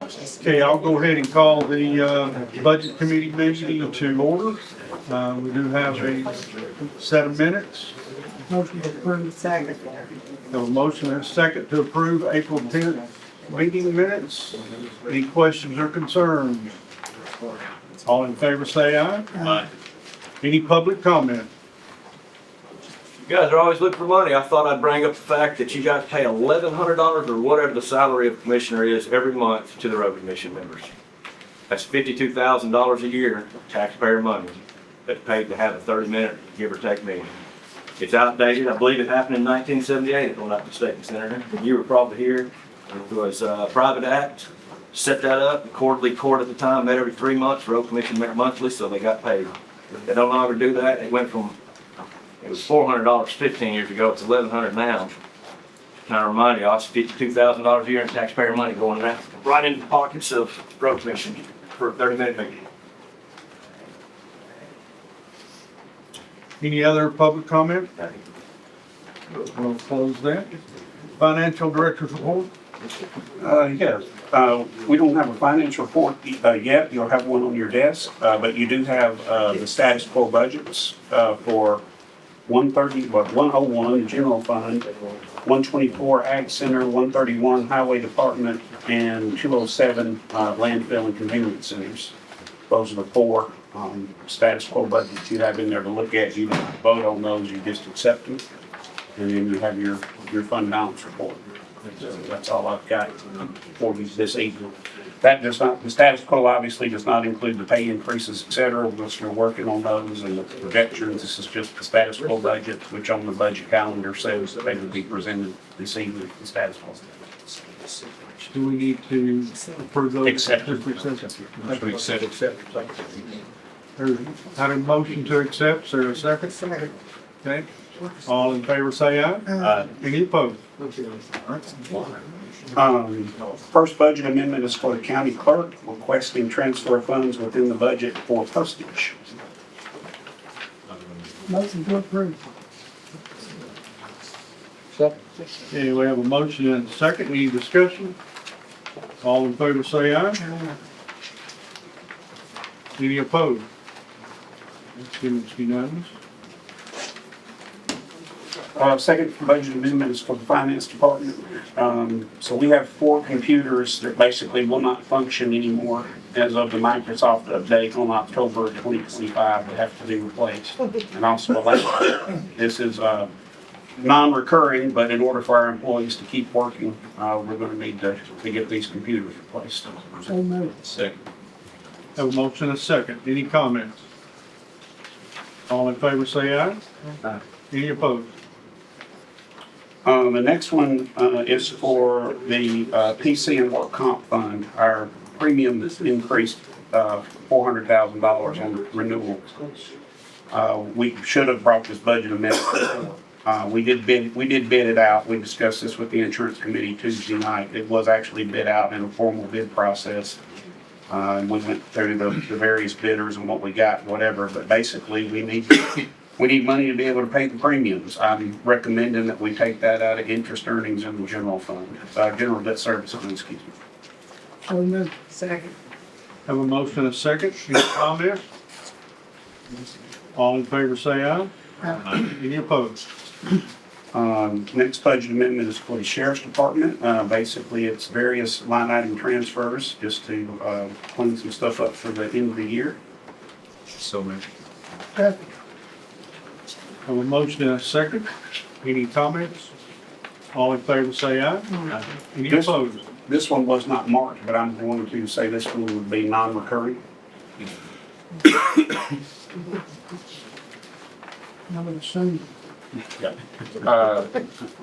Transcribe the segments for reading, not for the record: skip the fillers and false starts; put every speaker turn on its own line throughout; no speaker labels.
Okay, I'll go ahead and call the Budget Committee meeting to order. We do have a set of minutes.
Motion to approve. Second.
Have a motion and a second to approve April 10th meeting minutes. Any questions or concerns? All in favor say aye.
Aye.
Any public comment?
You guys are always looking for money. I thought I'd bring up the fact that you guys pay $1,100 or whatever the salary of a commissioner is every month to the road commission members. That's $52,000 a year, taxpayer money, that's paid to have a 30-minute give or take meeting. It's outdated. I believe it happened in 1978, if I'm not mistaken, Senator. You were probably here. It was a private act. Set that up. The quarterly court at the time met every 3 months. Road commission met monthly, so they got paid. They no longer do that. It went from, it was $400 15 years ago. It's $1,100 now. And I remind you, it's $52,000 a year in taxpayer money going right into the pockets of road commission for a 30-minute meeting.
Any other public comment? We'll close that. Financial Director's report.
Yes, we don't have a financial report yet. You'll have one on your desk, but you do have the status quo budgets for 101 General Fund, 124 Ag Center, 131 Highway Department, and 207 Landfill and Convenience Centers. Those are the four status quo budgets you have in there to look at. You don't vote on those, you just accept them. And then you have your fund balance report. So that's all I've got for you this evening. That does not, the status quo obviously does not include the pay increases, et cetera. We're still working on those and the projections. This is just the status quo budget, which on the budget calendar says that they will be presented this evening, the status quo.
Do we need to approve those?
Accept.
Accept. There's had a motion to accept. Is there a second?
Second.
Okay. All in favor say aye. Any opposed?
First budget amendment is for the county clerk requesting transfer of funds within the budget for postage.
Motion to approve.
Okay, we have a motion and a second. Any discussion? All in favor say aye. Any opposed? It's unanimous.
Second budget amendment is for the finance department. So we have 4 computers that basically will not function anymore as of the Microsoft update on October 2025. They have to be replaced. And also a laptop. This is non-recurring, but in order for our employees to keep working, we're going to need to get these computers replaced.
So moved.
Second.
Have a motion and a second. Any comments? All in favor say aye. Any opposed?
The next one is for the PC and work comp fund. Our premium has increased $400,000 on renewal. We should have brought this budget amendment before. We did bid it out. We discussed this with the insurance committee Tuesday night. It was actually bid out in a formal bid process. And we went through the various bidders and what we got, whatever, but basically we need money to be able to pay the premiums. I'm recommending that we take that out of interest earnings in the general fund, general debt service fund, excuse me.
So moved. Second.
Have a motion and a second. Any comments? All in favor say aye. Any opposed?
Next budget amendment is for the sheriff's department. Basically, it's various line item transfers just to clean some stuff up for the end of the year.
So moved.
Second.
Have a motion and a second. Any comments? All in favor say aye. Any
Yes.
opposed?
This one was not marked, but I'm going to say this one would be non-recurring.
Number 7.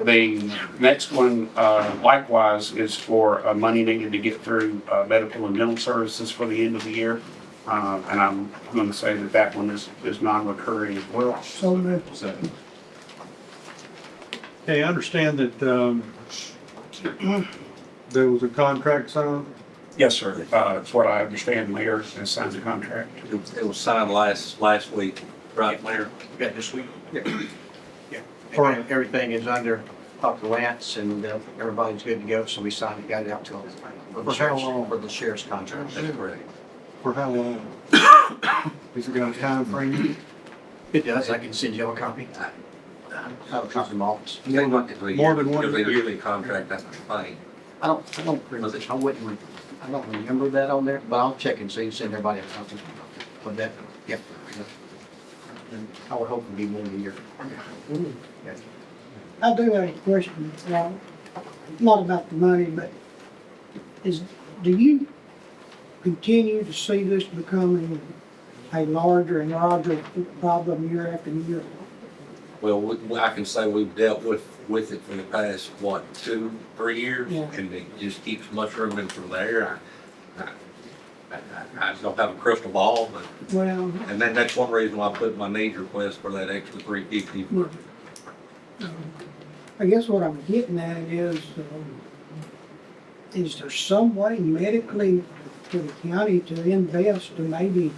The next one, likewise, is for money needed to get through medical and dental services for the end of the year. And I'm going to say that one is non-recurring as well.
So moved.
Okay, I understand that there was a contract signed.
Yes, sir. That's what I understand. Mayor has signed the contract.
It was signed last week, right, Mayor?
Yeah, this week.
For-
Everything is under talked to Lance and everybody's good to go, so we signed it, got it out to them.
For how long?
For the sheriff's contract.
That's correct.
For how long? Is it got a time frame?
It does, I can send you a copy. I have a copy in my office.
More than one
It was a
year.
yearly contract, that's fine.
I don't remember that on there, but I'll check and see and send everybody a copy. But that, yep. And I would hope it'd be more than a year.
I do have a question, not about the money, but do you continue to see this becoming a larger and larger problem year after year?
Well, I can say we've dealt with it for the past, 2, 3 years?
Yeah.
And it just keeps mushrooming from there. I don't have a crystal ball, but,
Well,
and then that's one reason why I put my needs request for that extra $350.
I guess what I'm getting at is there some way medically for the county to invest to maybe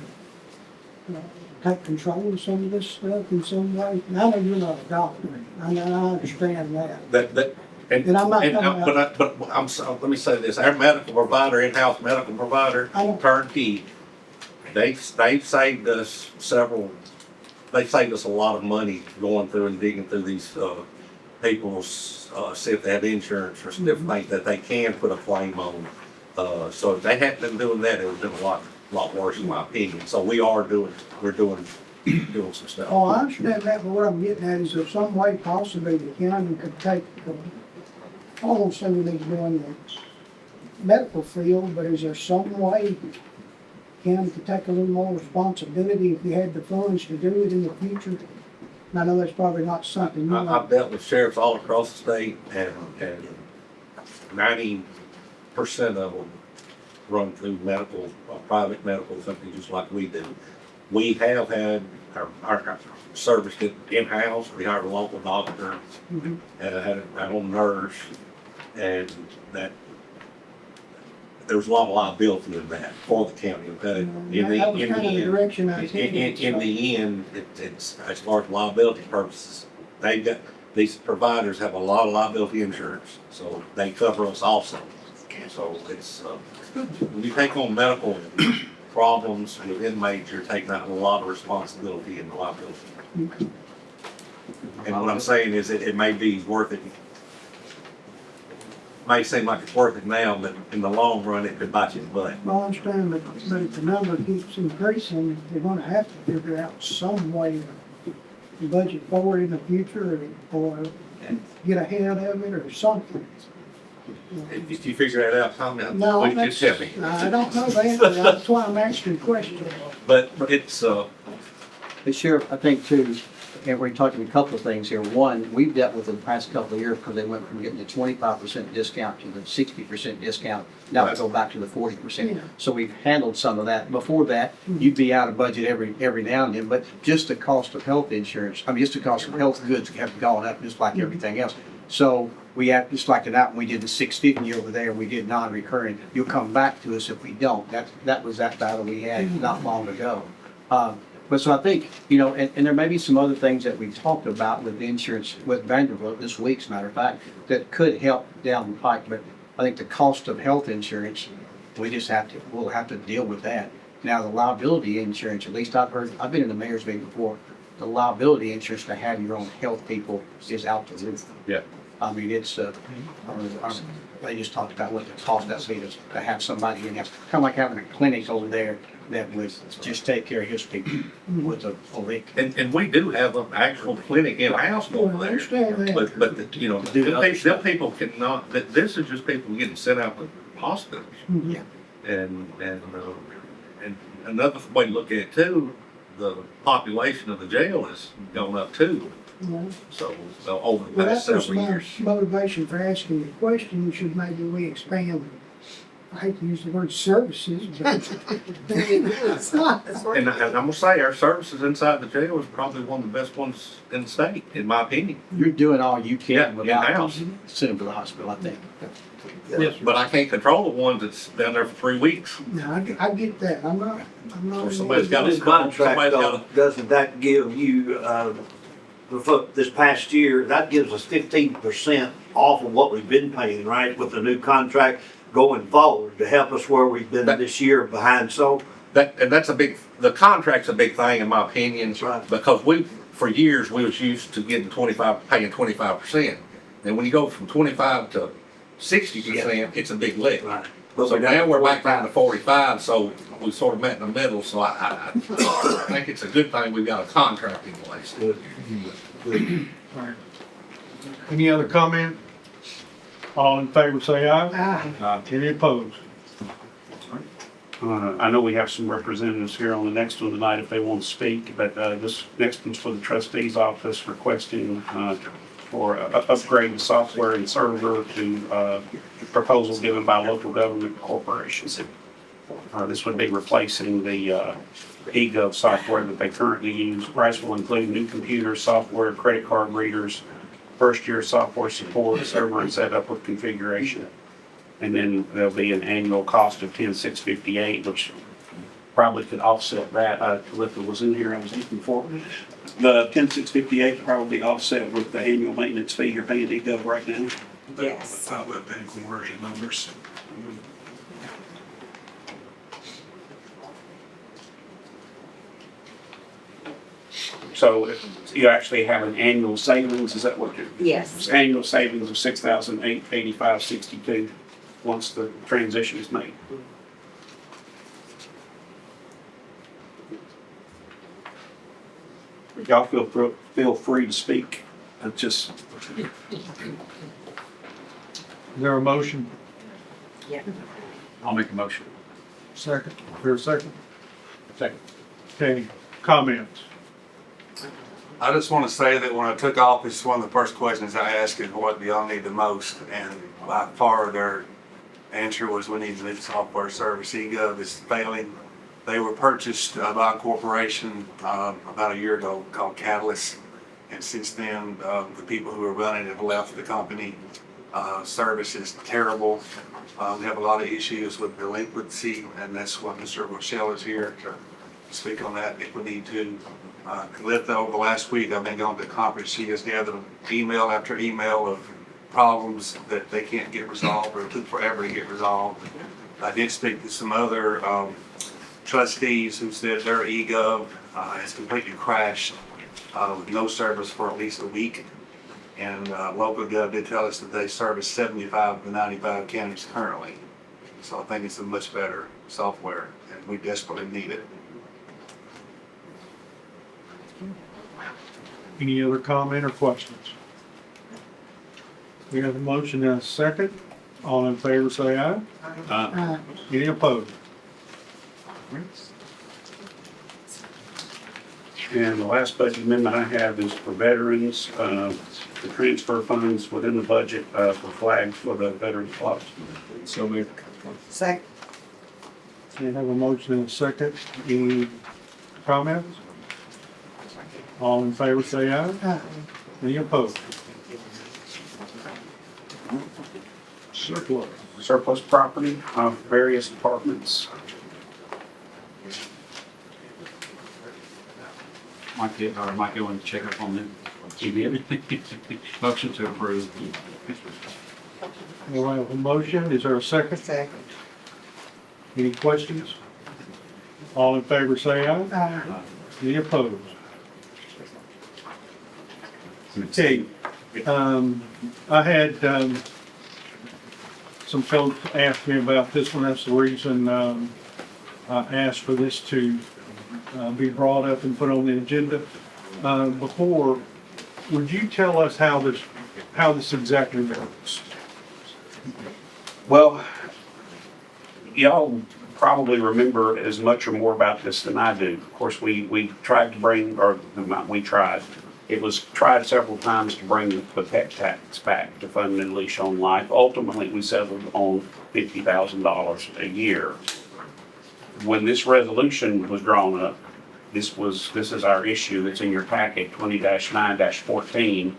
take control of some of this stuff in some way? And I know you're not a doctor, I understand that. And I'm not talking about-
Let me say this, our medical provider, in-house medical provider,
I don't-
Turnkey, they've saved us a lot of money going through and digging through these, people's, see if they have insurance or different things that they can put a claim on. So if they hadn't been doing that, it would have been a lot worse in my opinion. So we're doing some stuff.
Oh, I understand that, but what I'm getting at is there some way possibly the county could take, I don't say we need to go in the medical field, but is there some way the county could take a little more responsibility if we had the funds to do it in the future? And I know that's probably not something you
I've
like.
dealt with sheriffs all across the state and 90% of them run through medical, private medical companies just like we do. We have had our service get in-house, we hired a local doctor,
Mhm.
and had our own nurse, and that, there was a lot of liability in that for the county, okay?
That was kind of the direction I was headed.
In the end, it's, as far as liability purposes, these providers have a lot of liability insurance, so they cover us also. So it's, when you take on medical problems with inmates, you're taking out a lot of responsibility and liability. And what I'm saying is it may be worth it. May seem like it's worth it now, but in the long run, it could bite you in the butt.
Well, I understand, but if the number keeps increasing, they're gonna have to figure out some way to budget forward in the future or get ahead of it or something.
If you figure that out, Tommy,
No,
please just tell me.
I don't know the answer, that's why I'm asking the question.
But it's,
The sheriff, I think too, and we're talking a couple of things here. One, we've dealt with it the past couple of years because they went from getting the 25% discount to the 60% discount. Now we go back to the 40%.
Yeah.
So we've handled some of that. Before that, you'd be out of budget every now and then, but just the cost of health insurance, just the cost of health goods have gone up just like everything else. So we have, just like it out when we did the 650 over there, we did non-recurring. You'll come back to us if we don't. That was that battle we had not long ago. But so I think, and there may be some other things that we talked about with the insurance, with Vanderbilt this week, as a matter of fact, that could help down the pike. But I think the cost of health insurance, we'll have to deal with that. Now, the liability insurance, at least I've been in the mayor's meeting before, the liability insurance to have your own health people is out the roof.
Yeah.
It's, they just talked about what the cost that would be to have somebody in there, kind of like having a clinic over there that would just take care of his people with a leak.
and we do have an actual clinic in-house over
Well, I
there.
understand that.
But them people cannot, this is just people getting sent out to hospitals.
Yeah.
And another way to look at it too, the population of the jail has gone up too. So, over the
Well,
past
that was
several
my
years.
motivation for asking the question, should maybe we expand, I hate to use the word services, but. It's not.
And I'm gonna say, our services inside the jail is probably one of the best ones in the state, in my opinion.
You're doing all you
Yeah,
can without
in-house.
sending them to the hospital, I think.
Yes,
But I can't control the one that's down there for 3 weeks.
No, I get that, I'm not.
Or somebody's got
This contract,
somebody's got
though, doesn't that give you, this past year, that gives us 15% off of what we've been paying, right? With the new contract going forward to help us where we've been this year behind. So,
The contract's a big thing in my opinion,
Right.
because for years, we was used to getting paying 25%. And when you go from 25 to 60%, it's a big lick.
right.
So now we're back down to 45, so we sort of met in the middle, so I think it's a good thing we've got a contract in place.
Any other comment? All in favor, say aye.
Ah,
Any opposed?
I know we have some representatives here on the next one tonight if they want to speak, but this next one's for the trustee's office requesting for upgrade the software and server to proposal given by local government corporations. This would be replacing the eGov software that they currently use. Price will include new computers, software, credit card readers, first-year software support, server and setup with configuration. And then there'll be an annual cost of $10,658, which probably could offset that. Calippa was in here, I was looking for. The $10,658 probably offset with the annual maintenance fee you're paying eGov right now.
Yes.
Conversion numbers. So you actually have an annual savings, is that what you're?
Yes.
Annual savings of $6,885.62 once the transition is made. Y'all feel free to speak. Just
Is there a motion?
Yeah.
I'll make a motion.
Second? Is there a second?
Second.
Okay, comments?
I just want to say that when I took office, one of the first questions I asked is, what do y'all need the most? And by far their answer was, we need the new software service. eGov is failing. They were purchased by a corporation about a year ago called Catalyst. And since then, the people who are running it have left the company. Service is terrible. We have a lot of issues with delinquency, and that's what Mr. Rochelle is here to speak on that if we need to. Calippa, over the last week, I've been going to the conference. She has gathered email after email of problems that they can't get resolved or took forever to get resolved. I did speak to some other trustees who said their eGov has completely crashed with no service for at least a week. And local gov did tell us that they service 75 of the 95 counties currently. So I think it's a much better software, and we desperately need it.
Any other comment or questions? We have a motion and a second. All in favor, say aye. Any opposed?
And the last budget amendment I have is for veterans, to transfer funds within the budget for flags for the veterans clubs.
So moved.
Second.
We have a motion and a second. Any comments? All in favor, say aye. Any opposed? Surplus.
Surplus property of various departments.
Might go and check up on them.
You did?
Motion to approve.
We have a motion. Is there a second?
Second.
Any questions? All in favor, say aye. Any opposed? Okay, I had, some folks ask me about this one. That's the reason, I asked for this to, be brought up and put on the agenda. Before, would you tell us how this exactly works?
Well, y'all probably remember as much or more about this than I do. Of course, we tried to bring, or not we tried, it was tried several times to bring the pet tax back to fund and unleash on life. Ultimately, we settled on $50,000 a year. When this resolution was drawn up, this is our issue that's in your packet, 20-9-14.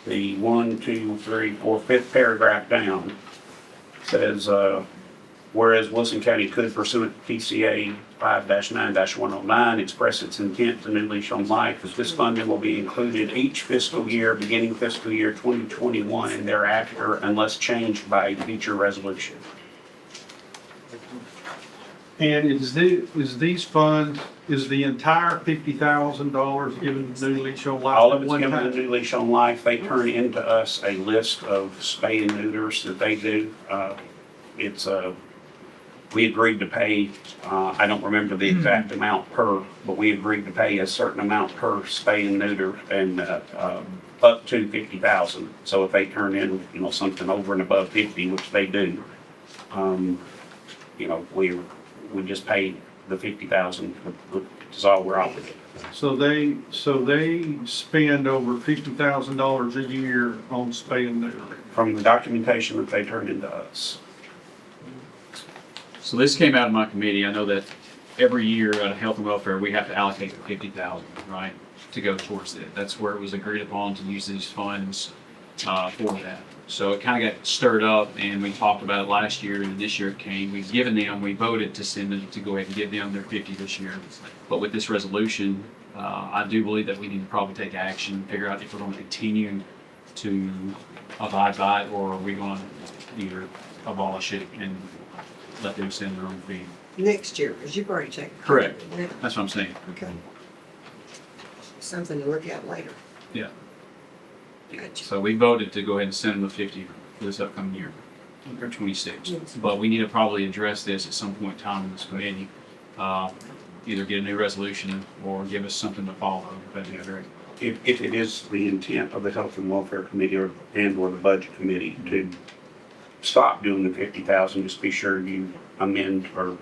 The 1, 2, 3, 4, 5th paragraph down says, Whereas Wilson County could pursuant to PCA 5-9-109 express its intent to New Lease on Life as this funding will be included each fiscal year, beginning fiscal year 2021 and thereafter, unless changed by a future resolution.
And is these funds, is the entire $50,000 given to New Lease on Life
All
at
of it's
one
given to
time?
New Lease on Life. They turn into us a list of spay and neuters that they do. We agreed to pay, I don't remember the exact amount per, but we agreed to pay a certain amount per spay and neuter and up to 50,000. So if they turn in, something over and above 50, which they do, we just pay the 50,000, which is all we're obligated.
So they spend over $50,000 a year on spay and neuter.
From the documentation that they turn into us.
So this came out of my committee. I know that every year out of health and welfare, we have to allocate the 50,000, right, to go towards it. That's where it was agreed upon to use these funds for that. So it kind of got stirred up, and we talked about it last year, and this year it came. We voted to send them, to go ahead and give them their 50 this year. But with this resolution, I do believe that we need to probably take action, figure out if we're going to continue to abide by it, or are we going to either abolish it and let them send their own fee.
Next year, because you've already taken.
Correct.
Yeah,
That's what I'm saying.
okay. Something to look at later.
Yeah.
Gotcha.
So we voted to go ahead and send them the 50 for this upcoming year, or 26. But we need to probably address this at some point in time in this committee. Either get a new resolution or give us something to follow. That'd be great.
If it is the intent of the Health and Welfare Committee or the Budget Committee to stop doing the 50,000, just be sure you amend or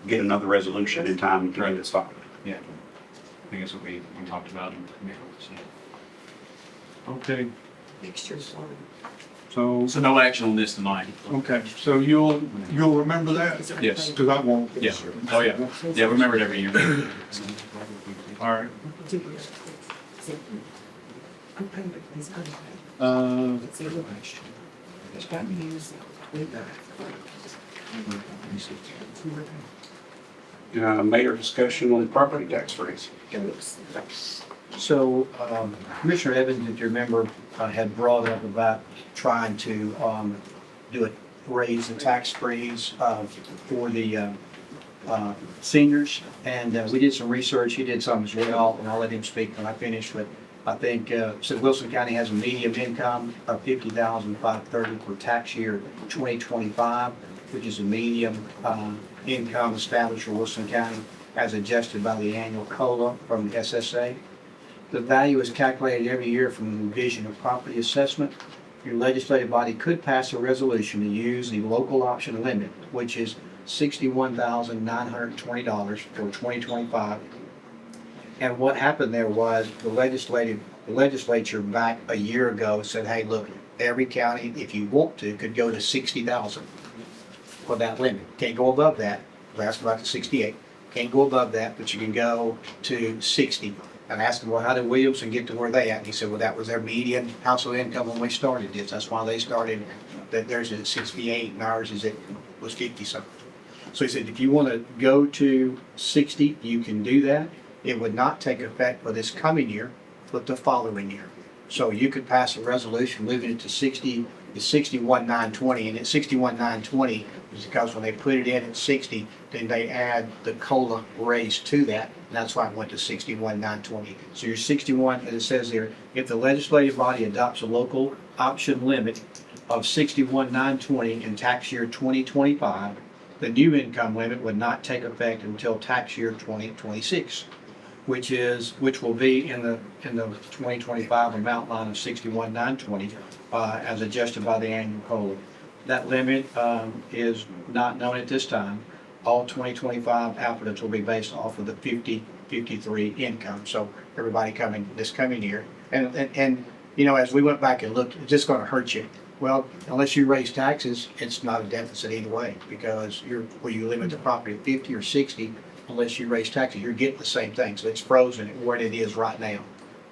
get another resolution in time to get it stopped.
Yeah. I think that's what we talked about in the committee.
Okay,
Next year's one.
So no action on this tonight.
okay, so you'll remember that?
Yes.
Because I won't.
Yeah. Oh, yeah. Yeah, we remember it every year.
All right.
Mayor, discussion on property tax raise.
So Commissioner Evans, if you remember, had brought up about trying to do a raise the tax freeze for the seniors. And we did some research. He did some as well, and I'll let him speak when I finish. But I think since Wilson County has a median income of $50,530 for tax year 2025, which is a medium income established for Wilson County as adjusted by the annual COLA from the SSA. The value is calculated every year from the Division of Property Assessment. Your legislative body could pass a resolution to use the local option limit, which is $61,920 for 2025. And what happened there was the legislature back a year ago said, hey, look, every county, if you want to, could go to 60,000 for that limit. Can't go above that. Last about to 68. Can't go above that, but you can go to 60. And I asked him, well, how did Williamson get to where they at? And he said, well, that was their median household income when we started this. That's why they started, that theirs is at 68 and ours was 50 something. So he said, if you want to go to 60, you can do that. It would not take effect for this coming year, but the following year. So you could pass a resolution moving it to 60, it's 61,920, and at 61,920 is because when they put it in at 60, then they add the COLA raise to that, and that's why it went to 61,920. So you're 61, as it says there, if the legislative body adopts a local option limit of 61,920 in tax year 2025, the new income limit would not take effect until tax year 2026. Which will be in the 2025 amount line of 61,920 as adjusted by the annual COLA. That limit is not known at this time. All 2025 applicants will be based off of the 50-53 income. So everybody this coming year, and as we went back and looked, is this going to hurt you? Well, unless you raise taxes, it's not a deficit either way because you limit the property to 50 or 60. Unless you raise taxes, you're getting the same thing. So it's frozen at where it is right now.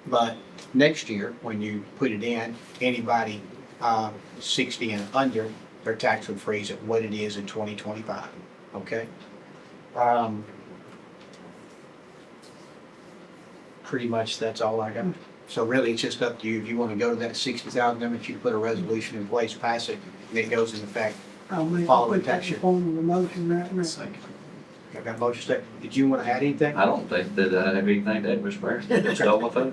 But next year, when you put it in, anybody 60 and under their tax would freeze at what it is in 2025, okay? Pretty much that's all I got. So really, it's just up to you. If you want to go to that 60,000 limit, you put a resolution in place, pass it, and it goes into effect.
I'll make,
Following
put that
tax
in
year.
form of a motion right now.
I've got a motion second. Did you want to add anything?
I don't think that I have anything to add, Mr. Mayor. Just stole my phone.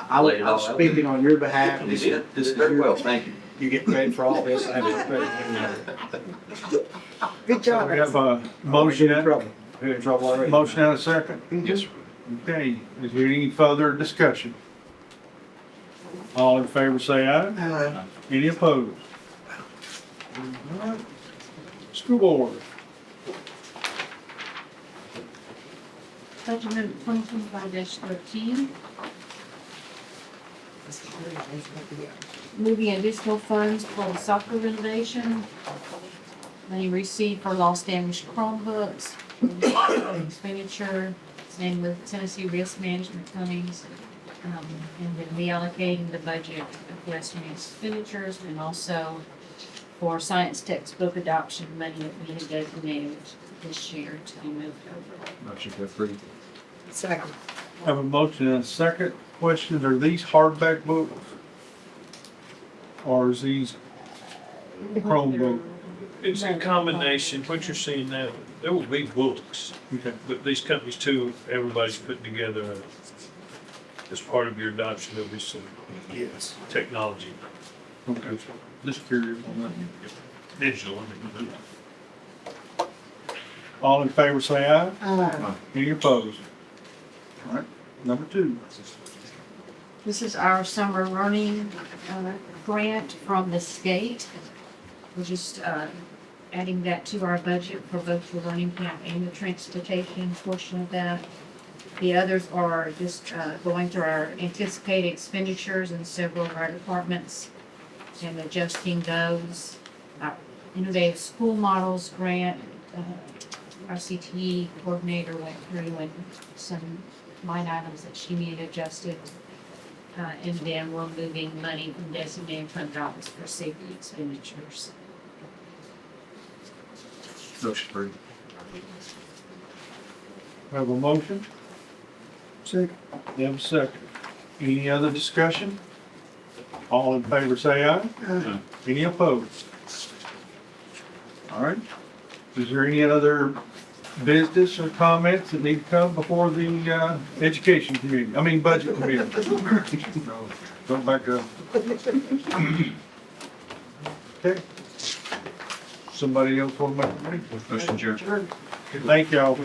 I'm speaking on your behalf.
You did, did very well, thank you.
You get credit for all this. I have credit.
Good job.
We have a
Motion
motion,
in trouble. We're in trouble already.
motion and a second.
Yes, sir.
Okay, is there any further discussion? All in favor say aye. Any opposed? All right. School board.
Budget Amendment 2025-13. Moving additional funds for the soccer renovation. Money received for lost damaged Chromebooks. Expenditure, and with Tennessee Risk Management Cummings. And then reallocating the budget of estimated expenditures and also for science textbook adoption money that we had designated this year to be moved over.
Motion to approve.
Second.
Have a motion and a second. Questions, are these hardback books? Or is these Chromebook?
It's a combination, what you're seeing now, there will be books,
Okay.
but these companies too, everybody's putting together, as part of your adoption, there'll be some technology,
Okay. Just curious on that.
digital.
All in favor say aye.
Aye.
Any opposed? All right, number 2.
This is our summer learning grant from the state. We're just adding that to our budget for both the learning camp and the transportation portion of that. The others are just going through our anticipated expenditures in several of our departments and adjusting those. Our Innovative School Models grant, our CTE coordinator went through and some line items that she needed adjusted. And then we're moving money from designated fund balance for safety expenditures.
Motion approved.
Have a motion?
Second.
We have a second. Any other discussion? All in favor say aye.
Aye.
Any opposed? All right. Is there any other business or comments that need to come before the education committee? I mean, budget committee. Go back up. Okay. Somebody else want to make a motion?
Motion adjourned.
Thank y'all.